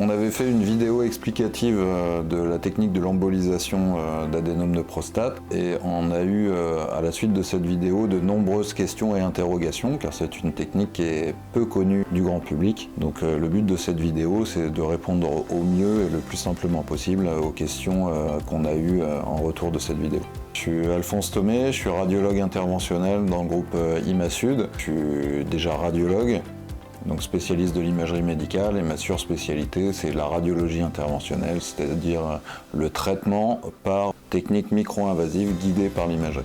On avait fait une vidéo explicative de la technique de l'embolisation d'adénome de prostate et on a eu à la suite de cette vidéo de nombreuses questions et interrogations car c'est une technique qui est peu connue du grand public. Donc le but de cette vidéo c'est de répondre au mieux et le plus simplement possible aux questions qu'on a eues en retour de cette vidéo. Je suis Alphonse Thomé, je suis radiologue interventionnel dans le groupe IMA-Sud. Je suis déjà radiologue, donc spécialiste de l'imagerie médicale, et ma surspécialité c'est la radiologie interventionnelle, c'est-à-dire le traitement par technique micro-invasive guidée par l'imagerie.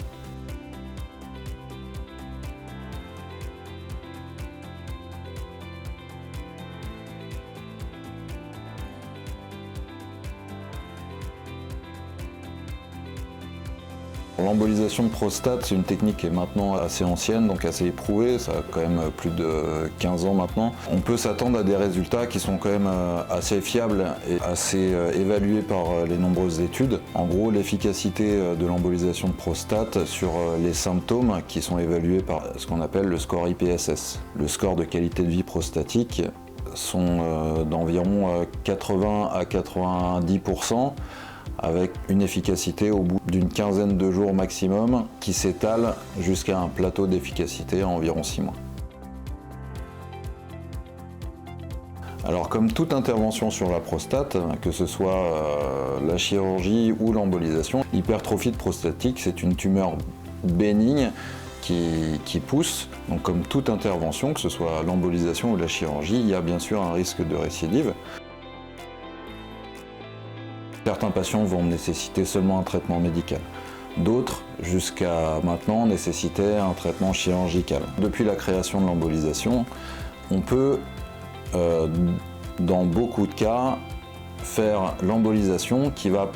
L'embolisation de prostate, c'est une technique qui est maintenant assez ancienne, donc assez éprouvée, ça a quand même plus de 15 ans maintenant. On peut s'attendre à des résultats qui sont quand même assez fiables et assez évalués par les nombreuses études. En gros, l'efficacité de l'embolisation de prostate sur les symptômes qui sont évalués par ce qu'on appelle le score IPSS. Le score de qualité de vie prostatique sont d'environ 80 à 90%. Avec une efficacité au bout d'une quinzaine de jours maximum qui s'étale jusqu'à un plateau d'efficacité à environ 6 mois. Alors comme toute intervention sur la prostate, que ce soit la chirurgie ou l'embolisation, l'hypertrophie prostatique c'est une tumeur bénigne qui pousse. Donc comme toute intervention, que ce soit l'embolisation ou la chirurgie, il y a bien sûr un risque de récidive. Certains patients vont nécessiter seulement un traitement médical. D'autres, jusqu'à maintenant, nécessitaient un traitement chirurgical. Depuis la création de l'embolisation, on peut, dans beaucoup de cas, faire l'embolisation qui va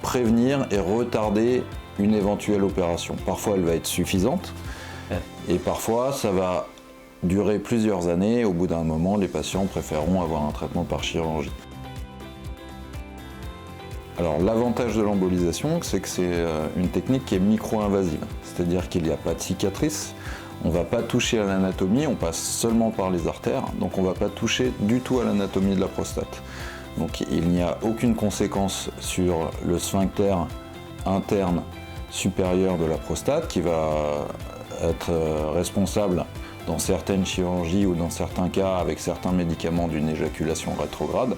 prévenir et retarder une éventuelle opération. Parfois, elle va être suffisante et parfois, ça va durer plusieurs années. Au bout d'un moment, les patients préféreront avoir un traitement par chirurgie. Alors l'avantage de l'embolisation, c'est que c'est une technique qui est micro-invasive, c'est-à-dire qu'il n'y a pas de cicatrice, on ne va pas toucher à l'anatomie, on passe seulement par les artères, donc on ne va pas toucher du tout à l'anatomie de la prostate. Donc il n'y a aucune conséquence sur le sphincter interne supérieur de la prostate qui va être responsable dans certaines chirurgies ou dans certains cas avec certains médicaments d'une éjaculation rétrograde.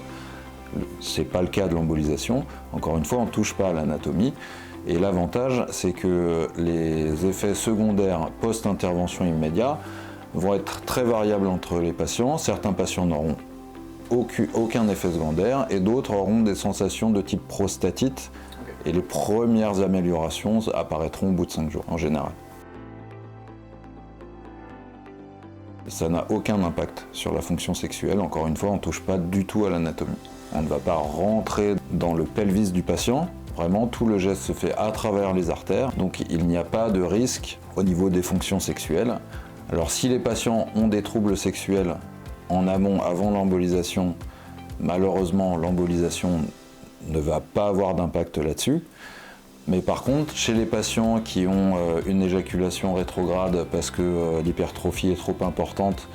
C'est pas le cas de l'embolisation. Encore une fois, on ne touche pas à l'anatomie. Et l'avantage, c'est que les effets secondaires post-intervention immédiat vont être très variables entre les patients. Certains patients n'auront aucun effet secondaire et d'autres auront des sensations de type prostatite. Et les premières améliorations apparaîtront au bout de 5 jours en général. Ça n'a aucun impact sur la fonction sexuelle. Encore une fois, on ne touche pas du tout à l'anatomie. On ne va pas rentrer dans le pelvis du patient. Vraiment, tout le geste se fait à travers les artères. Donc, il n'y a pas de risque au niveau des fonctions sexuelles. Alors, si les patients ont des troubles sexuels en amont, avant l'embolisation, malheureusement, l'embolisation ne va pas avoir d'impact là-dessus. Mais par contre, chez les patients qui ont une éjaculation rétrograde parce que l'hypertrophie est trop importante,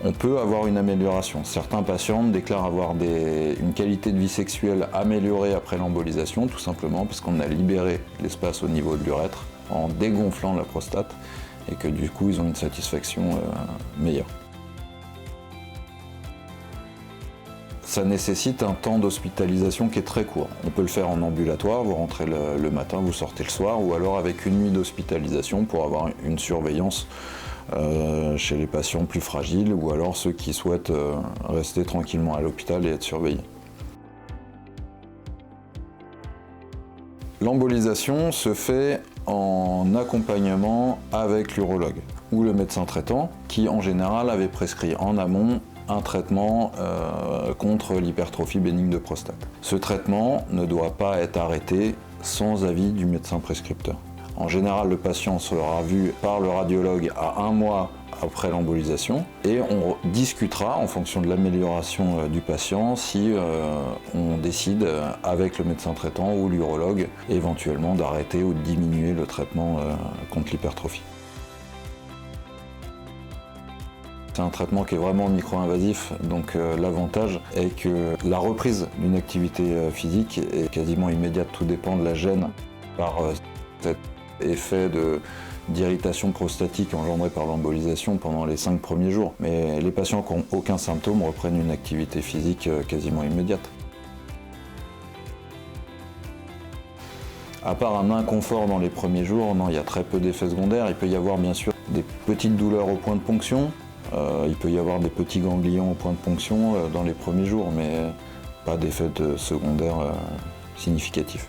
on peut avoir une amélioration. Certains patients déclarent avoir une qualité de vie sexuelle améliorée après l'embolisation, tout simplement parce qu'on a libéré l'espace au niveau de l'urètre en dégonflant la prostate et que du coup ils ont une satisfaction meilleure. Ça nécessite un temps d'hospitalisation qui est très court. On peut le faire en ambulatoire, vous rentrez le matin, vous sortez le soir, ou alors avec une nuit d'hospitalisation pour avoir une surveillance chez les patients plus fragiles ou alors ceux qui souhaitent rester tranquillement à l'hôpital et être surveillés. L'embolisation se fait en accompagnement avec l'urologue ou le médecin traitant qui en général avait prescrit en amont un traitement contre l'hypertrophie bénigne de prostate. Ce traitement ne doit pas être arrêté sans avis du médecin prescripteur. En général, le patient sera vu par le radiologue à 1 mois après l'embolisation et on discutera en fonction de l'amélioration du patient si on décide avec le médecin traitant ou l'urologue éventuellement d'arrêter ou de diminuer le traitement contre l'hypertrophie. C'est un traitement qui est vraiment micro-invasif, donc l'avantage est que la reprise d'une activité physique est quasiment immédiate. Tout dépend de la gêne par cet effet d'irritation prostatique engendrée par l'embolisation pendant les 5 premiers jours. Mais les patients qui n'ont aucun symptôme reprennent une activité physique quasiment immédiate. À part un inconfort dans les premiers jours, non, il y a très peu d'effets secondaires. Il peut y avoir bien sûr des petites douleurs au point de ponction, il peut y avoir des petits ganglions au point de ponction dans les premiers jours, mais pas d'effets secondaires significatifs.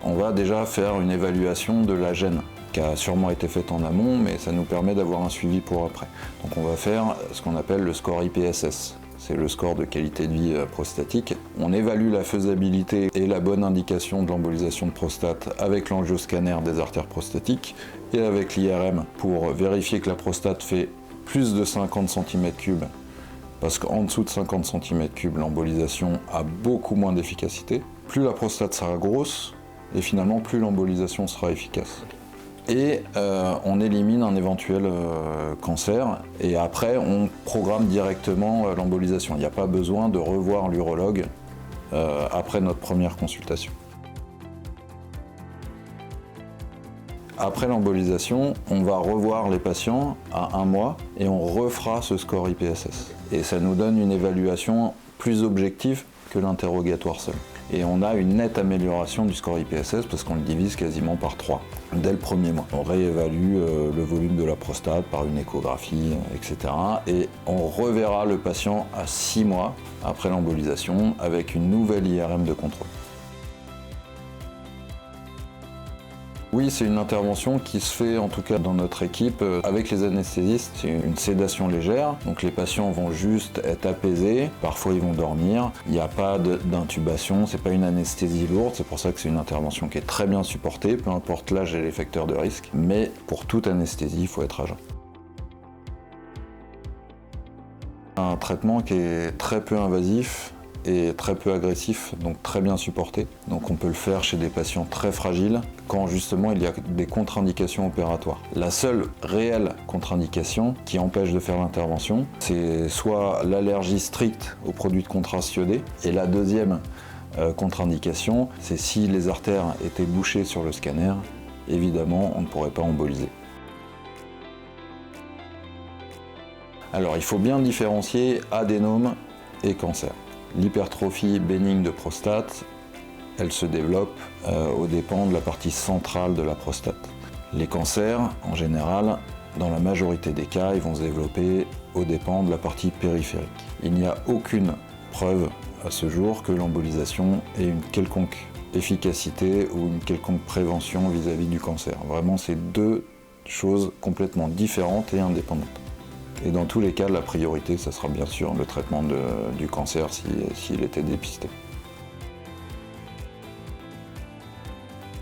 On va déjà faire une évaluation de la gêne, qui a sûrement été faite en amont, mais ça nous permet d'avoir un suivi pour après. Donc on va faire ce qu'on appelle le score IPSS. C'est le score de qualité de vie prostatique. On évalue la faisabilité et la bonne indication de l'embolisation de prostate avec l'angioscanner des artères prostatiques et avec l'IRM pour vérifier que la prostate fait plus de 50 cm3, parce qu'en dessous de 50 cm3, l'embolisation a beaucoup moins d'efficacité. Plus la prostate sera grosse, et finalement plus l'embolisation sera efficace. Et on élimine un éventuel cancer, et après on programme directement l'embolisation. Il n'y a pas besoin de revoir l'urologue après notre première consultation. Après l'embolisation, on va revoir les patients à 1 mois et on refera ce score IPSS. Et ça nous donne une évaluation plus objective que l'interrogatoire seul. Et on a une nette amélioration du score IPSS parce qu'on le divise quasiment par 3 dès le premier mois. On réévalue le volume de la prostate par une échographie, etc. Et on reverra le patient à 6 mois après l'embolisation avec une nouvelle IRM de contrôle. Oui, c'est une intervention qui se fait, en tout cas dans notre équipe, avec les anesthésistes. C'est une sédation légère, donc les patients vont juste être apaisés, parfois ils vont dormir. Il n'y a pas d'intubation, c'est pas une anesthésie lourde, c'est pour ça que c'est une intervention qui est très bien supportée, peu importe l'âge et les facteurs de risque. Mais pour toute anesthésie, il faut être à jeun. Un traitement qui est très peu invasif et très peu agressif, donc très bien supporté. Donc on peut le faire chez des patients très fragiles quand justement il y a des contre-indications opératoires. La seule réelle contre-indication qui empêche de faire l'intervention, c'est soit l'allergie stricte aux produits de contraste iodé, et la deuxième contre-indication, c'est si les artères étaient bouchées sur le scanner, évidemment on ne pourrait pas emboliser. Alors il faut bien différencier adénome et cancer. L'hypertrophie bénigne de prostate, elle se développe aux dépens de la partie centrale de la prostate. Les cancers, en général, dans la majorité des cas, ils vont se développer aux dépens de la partie périphérique. Il n'y a aucune preuve à ce jour que l'embolisation ait une quelconque efficacité ou une quelconque prévention vis-à-vis du cancer. Vraiment, c'est deux choses complètement différentes et indépendantes. Et dans tous les cas, la priorité, ça sera bien sûr le traitement du cancer s'il était dépisté.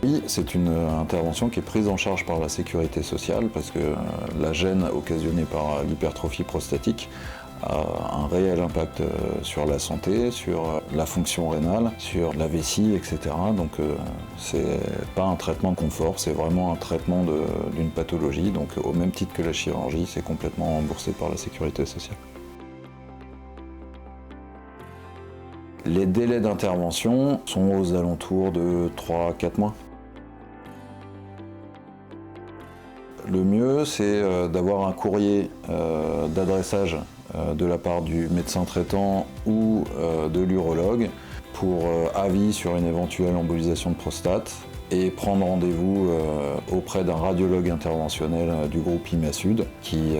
Oui, c'est une intervention qui est prise en charge par la sécurité sociale parce que la gêne occasionnée par l'hypertrophie prostatique a un réel impact sur la santé, sur la fonction rénale, sur la vessie, etc. Donc c'est pas un traitement de confort, c'est vraiment un traitement d'une pathologie. Donc au même titre que la chirurgie, c'est complètement remboursé par la sécurité sociale. Les délais d'intervention sont aux alentours de 3 à 4 mois. Le mieux, c'est d'avoir un courrier d'adressage de la part du médecin traitant ou de l'urologue pour avis sur une éventuelle embolisation de prostate et prendre rendez-vous auprès d'un radiologue interventionnel du groupe IMASUD qui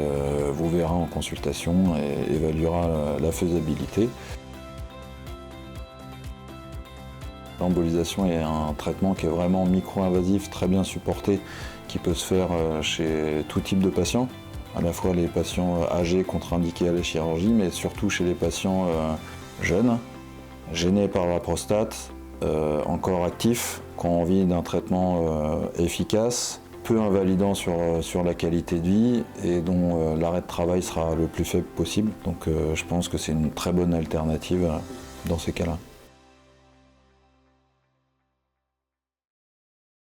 vous verra en consultation et évaluera la faisabilité. L'embolisation est un traitement qui est vraiment micro-invasif, très bien supporté, qui peut se faire chez tout type de patients, à la fois les patients âgés contre-indiqués à la chirurgie, mais surtout chez les patients jeunes, gênés par la prostate, encore actifs, qui ont envie d'un traitement efficace, peu invalidant sur la qualité de vie et dont l'arrêt de travail sera le plus faible possible. Donc je pense que c'est une très bonne alternative dans ces cas-là.